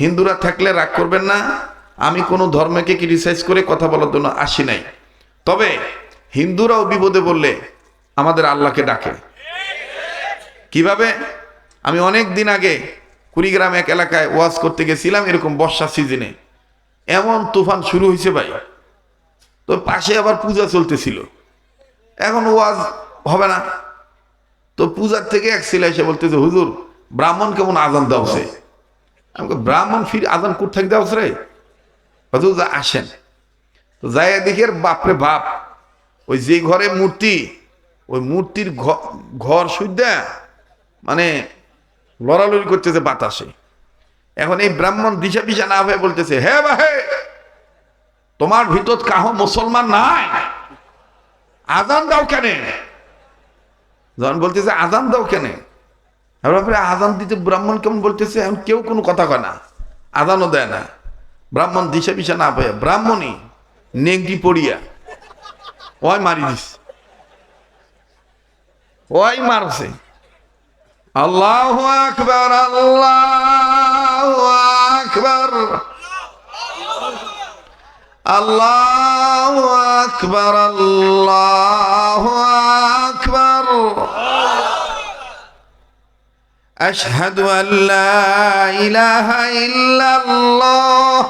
হিন্দুরা থাকলে রাগ করবেন না, আমি কোনো ধর্মকে ক্রিটিসাইজ করে কথা বলার জন্য আসি নাই। তবে হিন্দুরাও বিপদে বললে আমাদের আল্লাহকে ডাকে। কিভাবে? আমি অনেক দিন আগে কুড়িগ্রাম এক এলাকায় ওয়াজ করতে গেছিলাম, এরকম বর্ষা সিজনে এমন তুফান শুরু হয়েছে ভাই, তো পাশে আবার পূজা চলতেছিল। এখন ওয়াজ হবে না, তো পূজার থেকে এক ছেলে এসে বলতেছে, হুজুর ব্রাহ্মণ কেমন আজান দেওয়াছে? আমাকে ব্রাহ্মণ ফির আজান কোথা থেকে দেওয়াছে রে? হুজুর আসেন। তো যাই দেখি বাপরে বাপ, ওই যে ঘরে মূর্তি, ওই মূর্তির ঘর সুদ্ধা মানে লড়ালড়ি করতেছে বাতাসে। এখন এই ব্রাহ্মণ দিশা পিসা না হয়ে বলতেছে, হে বাহে, তোমার ভিতর কাহ মুসলমান নাই, আজান দাও কেন? যখন বলতেছে আজান দাও কেন, আজান দিতে ব্রাহ্মণ কেমন বলতেছে, এখন কেউ কোনো কথা কয় না, আজানও দেয় না। ব্রাহ্মণ দিশা পিসা না পাইয়া ব্রাহ্মণই নেংটি পড়িয়া ওই মারি দিস, ওই মারছে। আল্লাহু আকবার, আল্লাহু আকবার, আল্লাহু আকবার, আল্লাহু আকবার, আশহাদু আল্লা ইলাহা ইল্লাল্লাহ।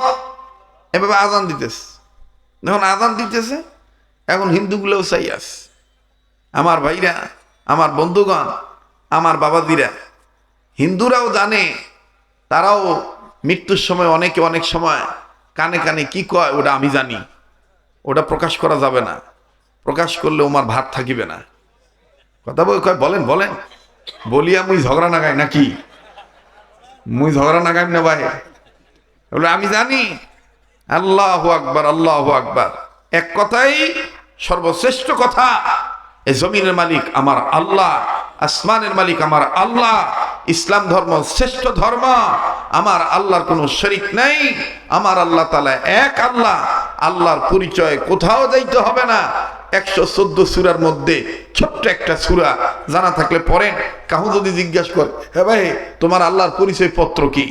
এভাবে আজান দিতেছে। যখন আজান দিতেছে, এখন হিন্দুগুলোও চাই আছে। আমার ভাইরা, আমার বন্ধুগণ, আমার বাবাদিরা, হিন্দুরাও জানে, তারাও মৃত্যুর সময় অনেকে অনেক সময় কানে কানে কি কয় ওটা আমি জানি, ওটা প্রকাশ করা যাবে না, প্রকাশ করলে ওমার ভাত থাকিবে না। কথা কয় বলেন বলেন, বলিয়া মুই ঝগড়া নাগাই নাকি? মুই ঝগড়া নাগাই না ভাই, বলে আমি জানি। আল্লাহু আকবার, আল্লাহু আকবার, এক কথাই সর্বশ্রেষ্ঠ কথা। এই জমিনের মালিক আমার আল্লাহ, আসমানের মালিক আমার আল্লাহ, ইসলাম ধর্ম শ্রেষ্ঠ ধর্ম, আমার আল্লাহর কোনো শরীক নাই, আমার আল্লাহ তাআলা এক আল্লাহ। আল্লাহর পরিচয় কোথাও যাইতে হবে না। 114 সূরার মধ্যে ছোট্ট একটা সূরা জানা থাকলে পড়েন। কাহু যদি জিজ্ঞাসা করে, হ্যাঁ ভাই তোমার আল্লাহর পরিচয় পত্র কি,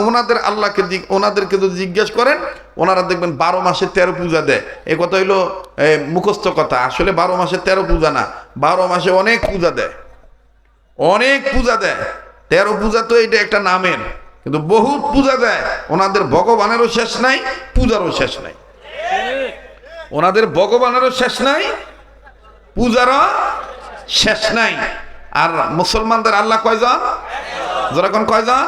ওনাদের আল্লাহকে ওনাদেরকে যদি জিজ্ঞাসা করেন, ওনারা দেখবেন 12 মাসে 13 পূজা দেয়। এ কথা হইলো মুখস্থ কথা, আসলে 12 মাসে 13 পূজা না, 12 মাসে অনেক পূজা দেয়, অনেক পূজা দেয়। 13 পূজা তো এটা একটা নামের, কিন্তু বহুত পূজা দেয়। ওনাদের ভগবানেরও শেষ নাই, পূজারও শেষ নাই। ওনাদের ভগবানেরও শেষ নাই, পূজারও শেষ নাই। আর মুসলমানদের আল্লাহ কয়জন? যারা কোন কয়জন?